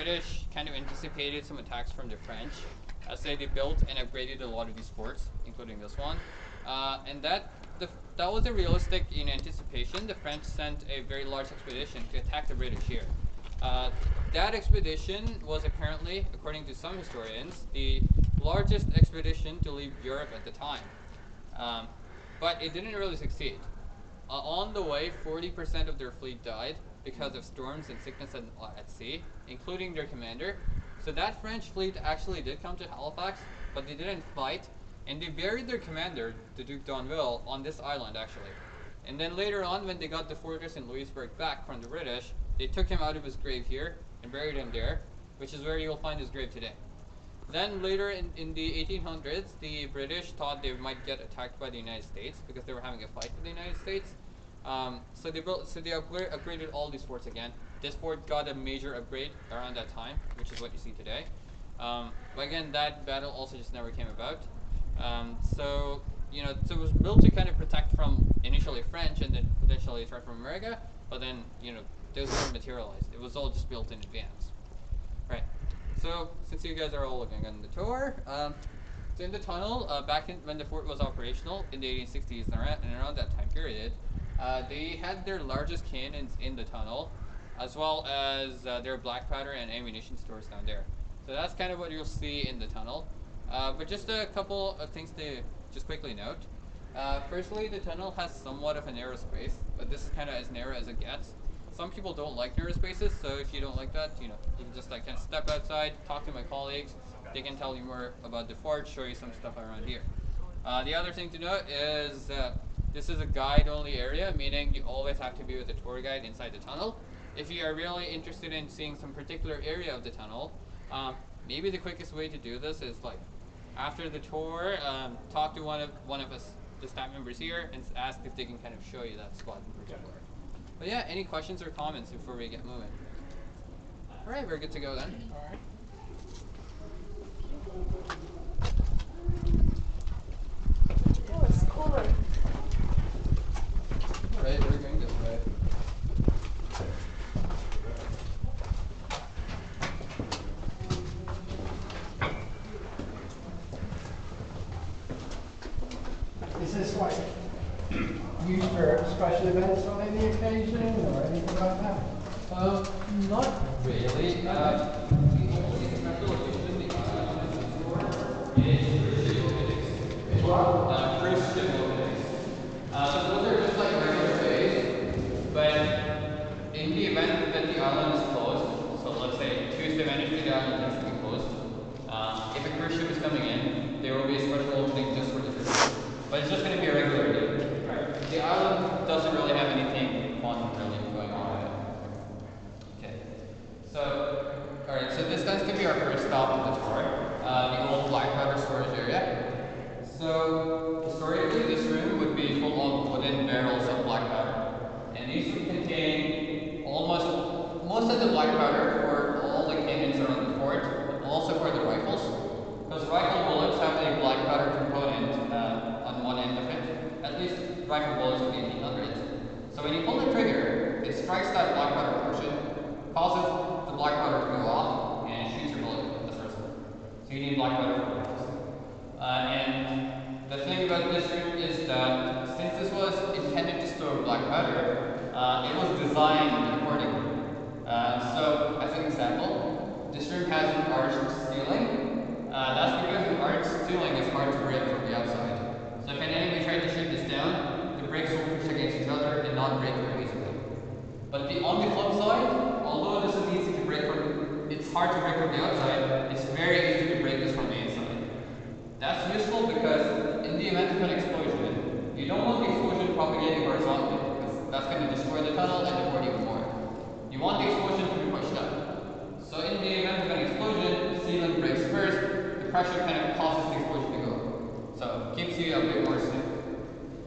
British kind of anticipated some attacks from the French. They built and upgraded a lot of these forts, including this one, and that was a realistic anticipation. The French sent a very large expedition to attack the British here. That expedition was apparently, according to some historians, the largest expedition to leave Europe at the time, but it didn't really succeed. On the way, 40% of their fleet died because of storms and sickness at sea, including their commander. So that French fleet actually did come to Halifax, but they didn't fight, and they buried their commander, the Duc d'Anville, on this island actually. And then later on, when they got the fortress in Louisbourg back from the British, they took him out of his grave here and buried him there, which is where you'll find his grave today. Then later in the 1800s, the British thought they might get attacked by the United States because they were having a fight with the United States. So they upgraded all these forts again. This fort got a major upgrade around that time, which is what you see today. But again, that battle also just never came about. So it was built to kind of protect from initially French and then potentially a threat from America. But then those never materialized. It was all just built in advance, right? So since you guys are all looking on the tour, so in the tunnel, when the fort was operational in the 1860s and around that time period, they had their largest cannons in the tunnel, as well as their black powder and ammunition stores down there. So that's kind of what you'll see in the tunnel. But just a couple of things to just quickly note. Firstly, the tunnel has somewhat of a narrow space, but this is kind of as narrow as it gets. Some people don't like narrow spaces, so if you don't like that, you can just kind of step outside, talk to my colleagues. They can tell you more about the fort, show you some stuff around here. The other thing to note is that this is a guide-only area, meaning you always have to be with a tour guide inside the tunnel. If you are really interested in seeing some particular area of the tunnel, maybe the quickest way to do this is after the tour, talk to one of us, the staff members here, and ask if they can kind of show you that spot in particular. But yeah, any questions or comments before we get moving? All right, we're good to go then. All right. Oh, it's cooler. All right, we're going this way. Is this used for special events on any occasion or anything like that? Not really. The only special occasion the island is used for is cruise ship openings. Cruise ship openings. So those are just like regular days, but in the event that the island is closed, so let's say Tuesday, Wednesday, the island tends to be closed. If a cruise ship is coming in, there will be a special opening just for the cruise ship. But it's just going to be a regular day. Right. The island doesn't really have anything fun really going on in it. Okay. So, alright, so this tends to be our first stop on the tour, the old black powder storage area. So, historically, this room would be full of wooden barrels of black powder. And these would contain most of the black powder for all the cannons around the fort, but also for the rifles. Because rifle bullets have a black powder component on one end of it, at least rifle bullets of the 1800s. So when you pull the trigger, it strikes that black powder portion, causes the black powder to go off, and shoots your bullet in the first one. So you need black powder for rifles. And the thing about this room is that since this was intended to store black powder, it was designed accordingly. So as an example, this room has an arched ceiling. That's because an arched ceiling is hard to break from the outside. So if an enemy tried to shoot this down, the bricks will push against each other and not break very easily. But on the flip side, although this is easy to break it's hard to break from the outside, it's very easy to break this from the inside. That's useful because in the event of an explosion, you don't want the explosion propagating horizontally because that's going to destroy the tunnel and the fort even more. You want the explosion to be pushed up. So in the event of an explosion, the ceiling breaks first, the pressure kind of causes the explosion to go up. So it keeps you a bit more safe.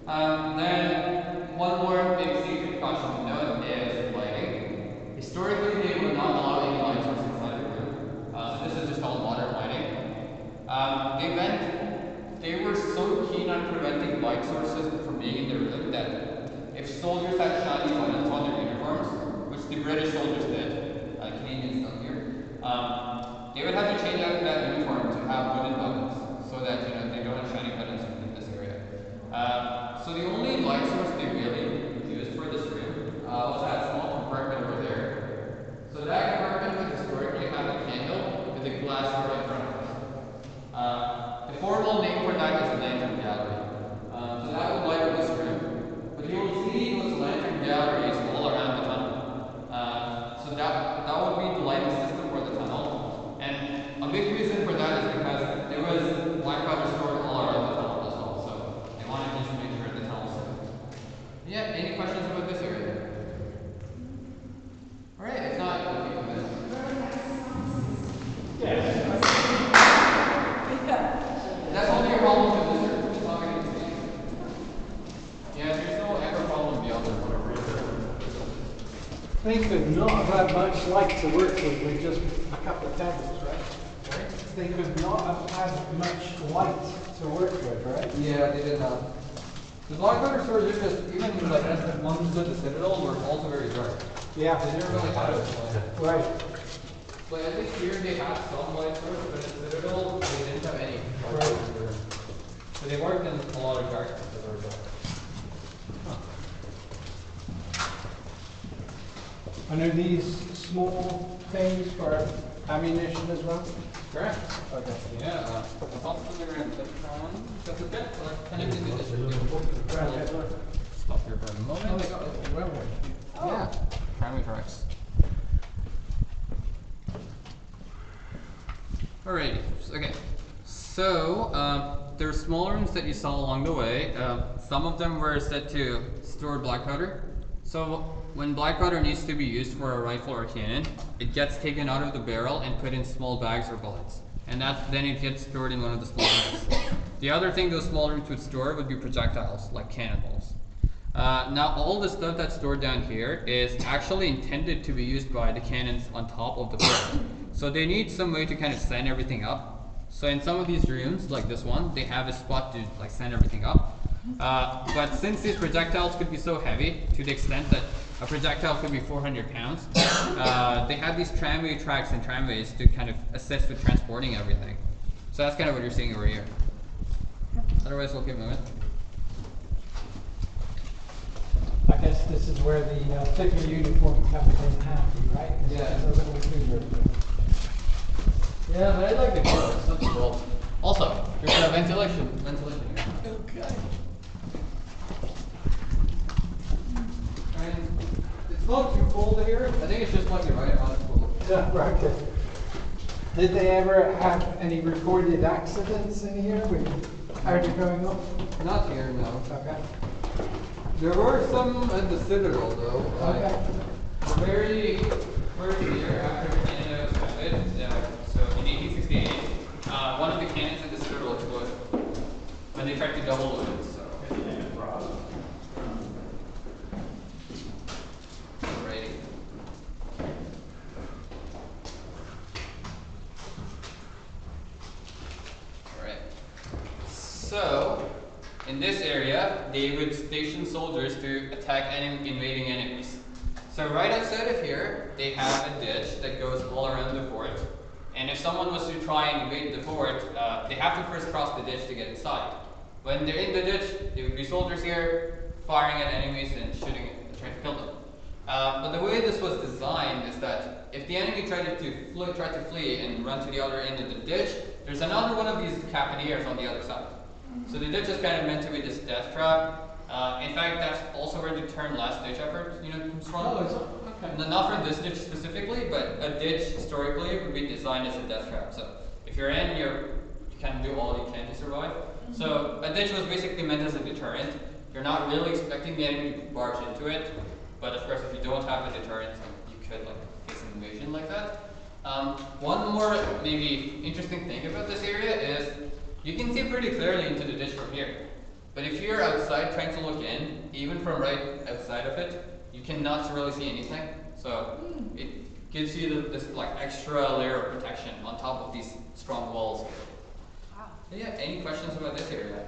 Then one more big safety precaution to note is lighting. Historically, they would not allow any light sources inside the room. So this is just called modern lighting. They were so keen on preventing light sources from being in their room that if soldiers had shiny lights on their uniforms, which the British soldiers did, Canadians don't here, They would have to change out that uniform to have wooden buttons so that they don't have shiny buttons in this area. So the only light source they really used for this room was that small compartment over there. So that compartment would historically have a candle with a glass door in front of it. The formal name for that is lantern gallery. So that would light up this room. But you will see those lantern galleries all around the tunnel. So that would be the lighting system for the tunnel. And a big reason for that is because there was black powder stored all around the tunnel as well. So they wanted to just make sure the tunnel's safe. Yeah, any questions about this area? Alright, if not, we'll keep moving. That's only a problem with this room. It's not going to be. Yeah, there's no ever problem beyond the whatever. They could not have had much light to work with just a couple of tables, right? Sorry? They could not have had much light to work with, right? Yeah, they did not. The black powder stores are just, even like as the ones at the Citadel were also very dark. Yeah. They didn't really have it. Right. But at least here they had some light source, but at the Citadel they didn't have any. Right. So they worked in a lot of darkness as a result. And are these small things for ammunition as well? Correct. Okay. Yeah, I'm not familiar with this one. That's okay. Well, I kind of did this. Stop here for a moment. Yeah. Primary tracks. Alrighty. Okay. So there are small rooms that you saw along the way. Some of them were set to store black powder. So when black powder needs to be used for a rifle or cannon, it gets taken out of the barrel and put in small bags or bullets. And then it gets stored in one of the small rooms. The other thing those small rooms would store would be projectiles, like cannonballs. Now all the stuff that's stored down here is actually intended to be used by the cannons on top of the barrel. So they need some way to kind of send everything up. So in some of these rooms, like this one, they have a spot to like send everything up. But since these projectiles could be so heavy, to the extent that a projectile could be 400 pounds, they have these tramway tracks and tramways to kind of assist with transporting everything. So that's kind of what you're seeing over here. Otherwise, we'll keep moving. I guess this is where the thicker uniform comes in handy, right? Yeah. It's a little bigger. Yeah, but I like the color. It's not cool. Also, there's ventilation here. Okay. And it's not too cold here. I think it's just like you're right around cool. Yeah, right. Okay. Did they ever have any recorded accidents in here with powder going off? Not here, no. Okay. There were some at the Citadel, though. Okay. The very first year after Canada was founded, so in 1868, one of the cannons at the Citadel exploded when they tried to double load it. So. Alrighty. Alright. So, in this area, they would station soldiers to attack invading enemies. So right outside of here, they have a ditch that goes all around the fort. And if someone was to try and invade the fort, they have to first cross the ditch to get inside. When they're in the ditch, there would be soldiers here firing at enemies and shooting and trying to kill them. But the way this was designed is that if the enemy tried to flee and run to the other end of the ditch, there's another one of these caponiers on the other side. So the ditch is kind of meant to be this death trap. In fact, that's also where the term last ditch effort comes from. Oh, is it? Okay. Not from this ditch specifically, but a ditch historically would be designed as a death trap. So if you're in, you can do all you can to survive. So a ditch was basically meant as a deterrent. You're not really expecting the enemy to barge into it, but of course if you don't have a deterrent, you could face an invasion like that. One more maybe interesting thing about this area is you can see pretty clearly into the ditch from here. But if you're outside trying to look in, even from right outside of it, you cannot really see anything. So it gives you this extra layer of protection on top of these strong walls here. Wow. Yeah, any questions about this area?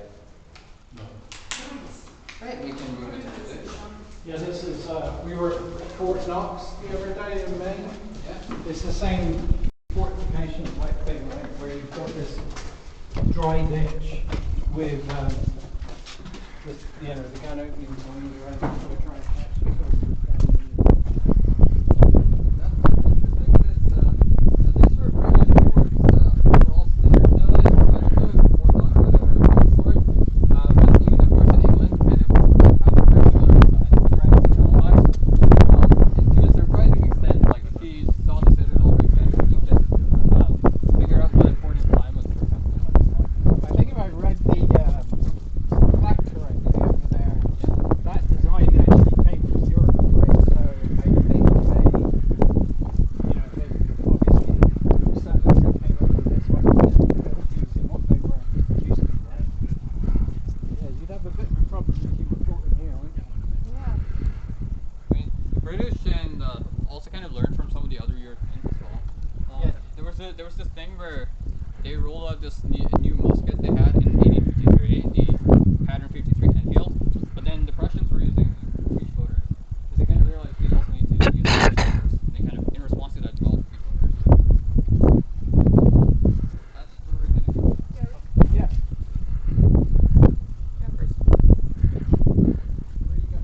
No. Right, we can move into the ditch. Yeah, this is, we were at Fort Knox the other day in Maine. Yeah. It's the same dry ditch with, the gun openings on either end to try and catch the sort of I think if I read the plaque correctly over there, that design actually came from Europe, right? So I think they obviously settlers who came over this way built using what they were used to, right? Yeah, you'd have a bit of a problem if you were caught in here, wouldn't you? Yeah. I mean, the British and also kind of learned from some of the other Europeans as well. Yeah. There was this thing where they rolled out this new musket they had in 1853, the Pattern 53 Enfield, but then the Prussians were using freeloaders because they kind of realized they also need to use freeloaders. They kind of, in response to that, developed freeloaders. That's where we're gonna go. Yeah. Yeah, first. Where you go?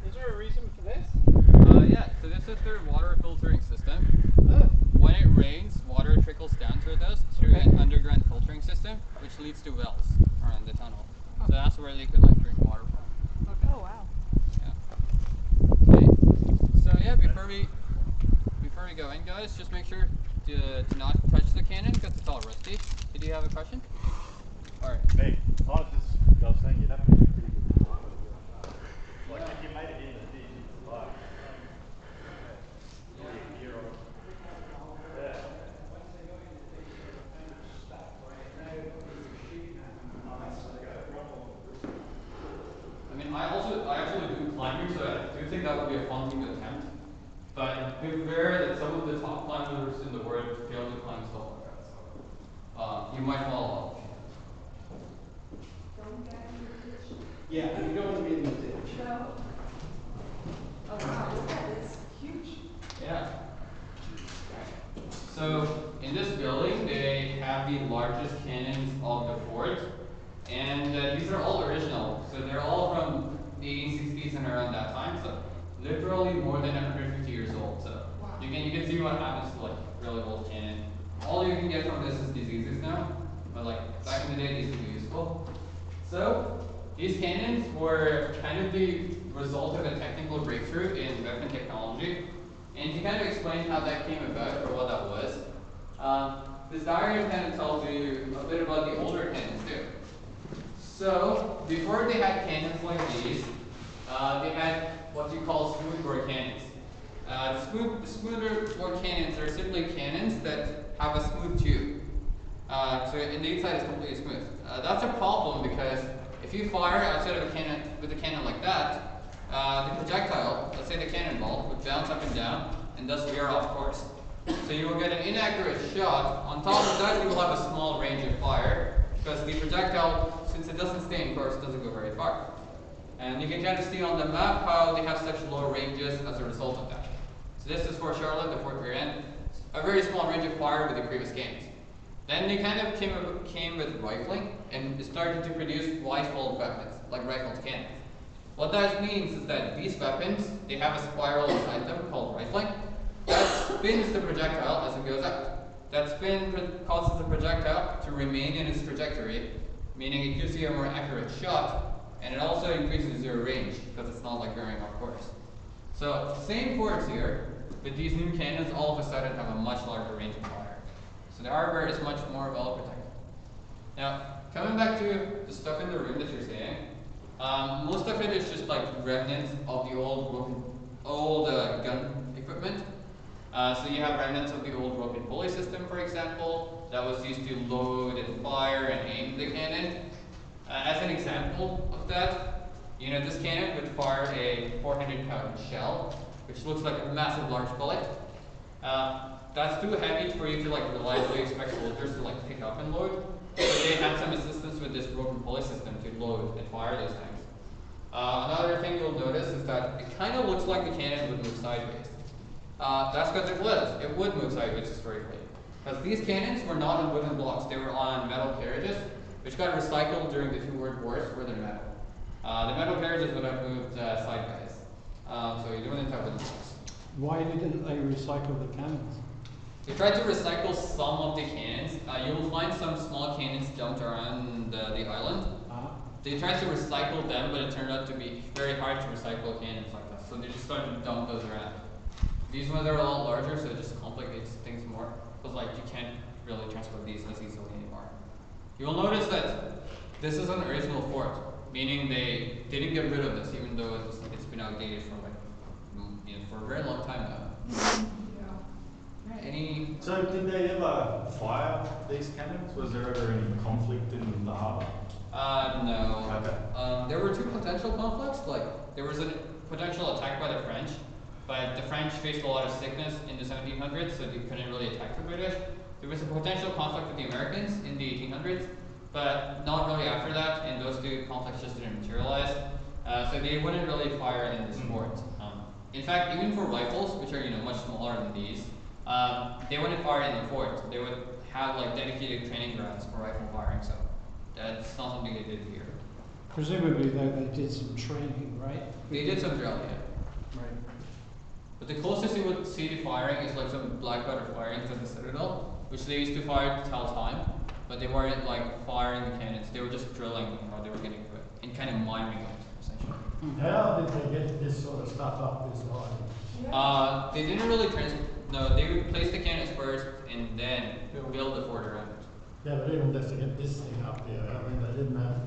Is there a reason for this? Yeah, so this is their water filtering system. Oh, When it rains, water trickles down through this through an underground filtering system, which leads to wells around the tunnel. So that's where they could like drink water from. Oh wow. Yeah. Okay. So yeah, before we go in, guys, just make sure to not touch the cannon because it's all rusty. Did you have a question? All right. Hey, I was saying you'd have to be pretty good climber to do it. Like if you made it in the dig, like all your gear on. Yeah. I mean, I actually do climbing, so I do think that would be a fun thing to attempt. But beware that some of the top climbers in the world fail to climb stuff like that. So you might fall off. yeah, you don't want to be in the ditch. No. Oh wow, look at this. Huge. Yeah. So in this building, they have the largest cannons of the fort, and these are all original. So they're all from the 1860s and around that time. So literally more than 150 years old. So Wow. you can see what happens to like really old cannon. All you can get from this is diseases now, but like back in the day, these would be useful. So these cannons were kind of the result of a technical breakthrough in weapon technology. And to kind of explain how that came about or what that was, this diagram kind of tells you a bit about the older cannons too. So before they had cannons like these, they had what you call smoothbore cannons. The smoothbore cannons are simply cannons that have a smooth tube. So and the inside is completely smooth. That's a problem because if you fire outside of a cannon with a cannon like that, the projectile, let's say the cannonball, would bounce up and down and thus veer off course. So you will get an inaccurate shot. On top of that, you will have a small range of fire because the projectile, since it doesn't stay in course, doesn't go very far. And you can kind of see on the map how they have such low ranges as a result of that. So this is Fort Charlotte, the fort we're in. A very small range of fire with the previous cannons. Then they kind of came with rifling and started to produce rifled weapons, like rifled cannons. What that means is that these weapons, they have a spiral inside them called rifling. That spins the projectile as it goes out. That spin causes the projectile to remain in its trajectory, meaning it gives you a more accurate shot, and it also increases your range because it's not like veering off course. So same forts here, but these new cannons all of a sudden have a much larger range of fire. So the harbor is much more well protected. Now, coming back to the stuff in the room that you're seeing, most of it is just like remnants of the old gun equipment. So you have remnants of the old rope and pulley system, for example, that was used to load and fire and aim the cannon. As an example of that, this cannon would fire a 400-pound shell, which looks like a massive large bullet. That's too heavy for you to like reliably expect soldiers to like pick up and load. So they had some assistance with this broken pulley system to load and fire those things. Another thing you'll notice is that it kind of looks like the cannon would move sideways. That's because it was. It would move sideways historically. Because these cannons were not on wooden blocks, they were on metal carriages, which got recycled during the two world wars where they're metal. The metal carriages would have moved sideways. So you wouldn't have wooden blocks. Why didn't they recycle the cannons? They tried to recycle some of the cannons. You'll find some small cannons dumped around the island. They tried to recycle them, but it turned out to be very hard to recycle cannons like that. So they just started to dump those around. These ones are a lot larger, so it just complicates things more. Because like you can't really transport these as easily anymore. You'll notice that this is an original fort, meaning they didn't get rid of this, even though it's been outdated for like for a very long time now. Any? So did they ever fire these cannons? Was there ever any conflict in the harbour? No. Okay. There were two potential conflicts. Like there was a potential attack by the French, but the French faced a lot of sickness in the 1700s, so they couldn't really attack the British. There was a potential conflict with the Americans in the 1800s, but not really after that, and those two conflicts just didn't materialize. So they wouldn't really fire in this fort. In fact, even for rifles, which are much smaller than these, they wouldn't fire in the fort. They would have like dedicated training grounds for rifle firing. So that's not something they did here. Presumably though they did some training, right? They did some drilling, yeah. Right. But the closest you would see to firing is like some black powder firings at the Citadel, which they used to fire to tell time, but they weren't like firing the cannons. They were just drilling how they were getting to it and kind of miming it essentially. How did they get this sort of stuff up this high? They didn't really no, they would place the cannons first and then build the fort around it. Yeah, but even just to get this thing up here, I mean, they didn't have,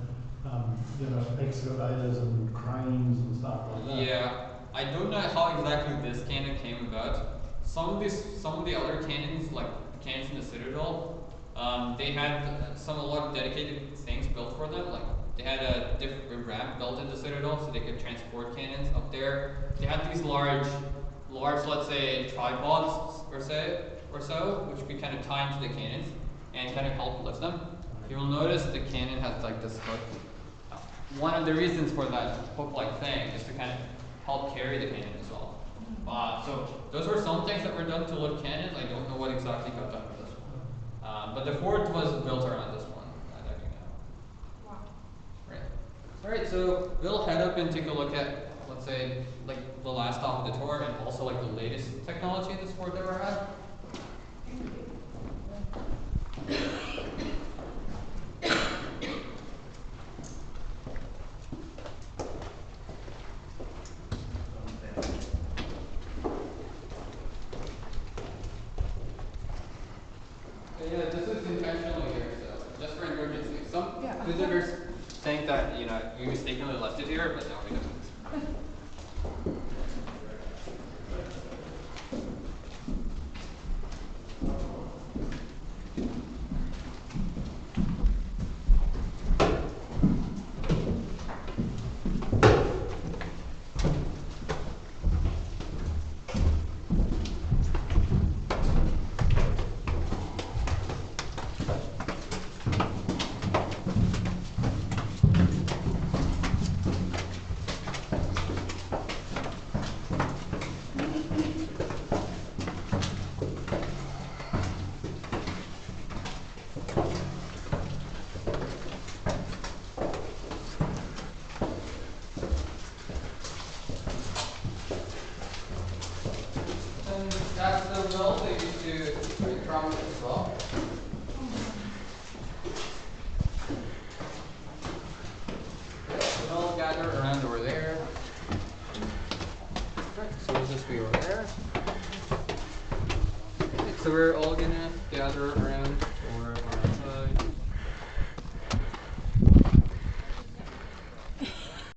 excavators and cranes and stuff like that. Yeah, I don't know how exactly this cannon came about. Some of the other cannons, like the cannons in the Citadel, they had a lot of dedicated things built for them. Like they had a different ramp built in the Citadel so they could transport cannons up there. They had these large, let's say, tripods or so, which we kind of tie into the cannons and kind of help lift them. You'll notice the cannon has like this hook. One of the reasons for that hook-like thing is to kind of help carry the cannon as well. So those were some things that were done to lift cannons. I don't know what exactly got done with this one. But the fort was built around this one, I do know. Wow. Right. Alright, so we'll head up and take a look at, let's say, like the last stop of the tour and also like the latest technology this fort ever had. Yeah, this is intentional here, so just for emergency. Some visitors think that we mistakenly left it here, but no, we didn't. That's the well they used to create traffic as well. We'll all gather around over there. Right, so we'll just be over there. So we're all gonna gather around